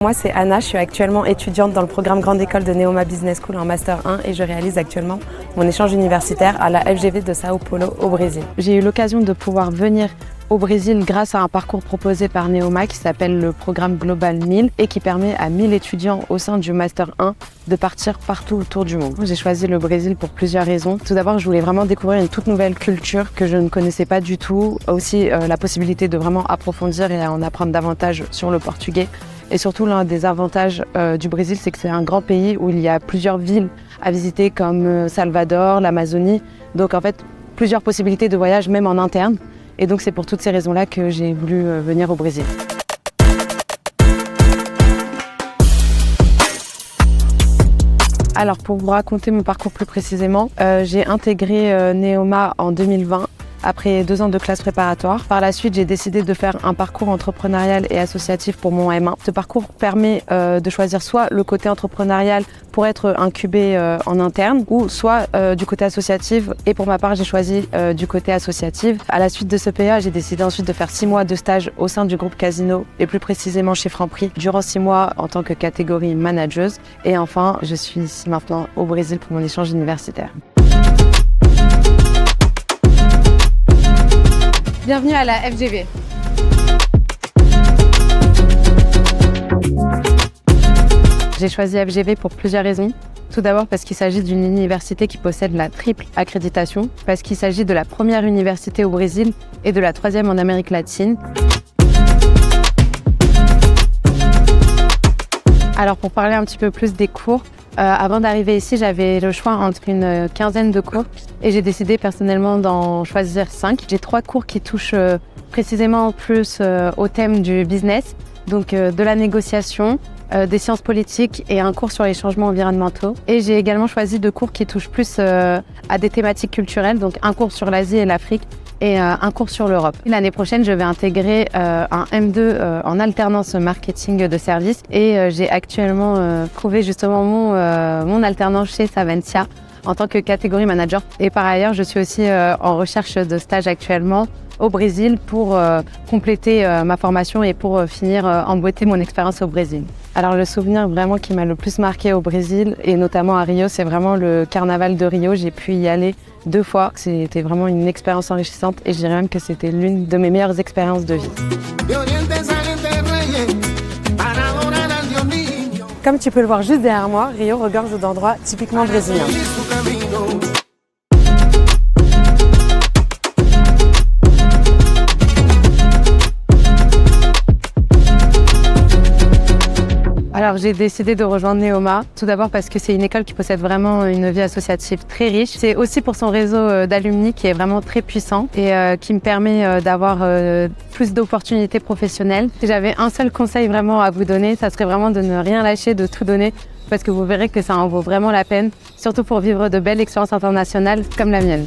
Moi, c'est Anna, je suis actuellement étudiante dans le programme Grande École de Neoma Business School en Master 1 et je réalise actuellement mon échange universitaire à la FGV de Sao Paulo au Brésil. J'ai eu l'occasion de pouvoir venir au Brésil grâce à un parcours proposé par Neoma qui s'appelle le programme Global 1000 et qui permet à 1000 étudiants au sein du Master 1 de partir partout autour du monde. J'ai choisi le Brésil pour plusieurs raisons. Tout d'abord, je voulais vraiment découvrir une toute nouvelle culture que je ne connaissais pas du tout. Aussi, la possibilité de vraiment approfondir et en apprendre davantage sur le portugais. Et surtout, l'un des avantages du Brésil, c'est que c'est un grand pays où il y a plusieurs villes à visiter comme Salvador, l'Amazonie. Donc en fait, plusieurs possibilités de voyage même en interne. Et donc c'est pour toutes ces raisons-là que j'ai voulu venir au Brésil. Alors pour vous raconter mon parcours plus précisément, j'ai intégré Neoma en 2020. Après 2 ans de classe préparatoire. Par la suite, j'ai décidé de faire un parcours entrepreneurial et associatif pour mon M1. Ce parcours permet de choisir soit le côté entrepreneurial pour être incubé en interne, ou soit du côté associatif. Et pour ma part, j'ai choisi du côté associatif. À la suite de ce PA, j'ai décidé ensuite de faire 6 mois de stage au sein du groupe Casino, et plus précisément chez Franprix, durant 6 mois en tant que catégorie manageuse. Et enfin, je suis ici maintenant au Brésil pour mon échange universitaire. Bienvenue à la FGV. J'ai choisi FGV pour plusieurs raisons. Tout d'abord parce qu'il s'agit d'une université qui possède la triple accréditation, parce qu'il s'agit de la première université au Brésil et de la 3e en Amérique latine. Alors pour parler un petit peu plus des cours, avant d'arriver ici, j'avais le choix entre une quinzaine de cours et j'ai décidé personnellement d'en choisir 5. J'ai 3 cours qui touchent précisément plus au thème du business, donc de la négociation, des sciences politiques et un cours sur les changements environnementaux. Et j'ai également choisi 2 cours qui touchent plus à des thématiques culturelles, donc un cours sur l'Asie et l'Afrique et un cours sur l'Europe. L'année prochaine, je vais intégrer un M2 en alternance marketing de service et j'ai actuellement trouvé justement mon alternance chez Savencia en tant que catégorie manager. Et par ailleurs, je suis aussi en recherche de stage actuellement au Brésil pour compléter ma formation et pour finir en beauté mon expérience au Brésil. Alors le souvenir vraiment qui m'a le plus marqué au Brésil et notamment à Rio, c'est vraiment le carnaval de Rio. J'ai pu y aller 2 fois. C'était vraiment une expérience enrichissante et je dirais même que c'était l'une de mes meilleures expériences de vie. Comme tu peux le voir juste derrière moi, Rio regorge d'endroits typiquement brésiliens. Alors j'ai décidé de rejoindre Neoma, tout d'abord parce que c'est une école qui possède vraiment une vie associative très riche. C'est aussi pour son réseau d'alumni qui est vraiment très puissant et qui me permet d'avoir plus d'opportunités professionnelles. Si j'avais un seul conseil vraiment à vous donner, ça serait vraiment de ne rien lâcher, de tout donner, parce que vous verrez que ça en vaut vraiment la peine, surtout pour vivre de belles expériences internationales comme la mienne.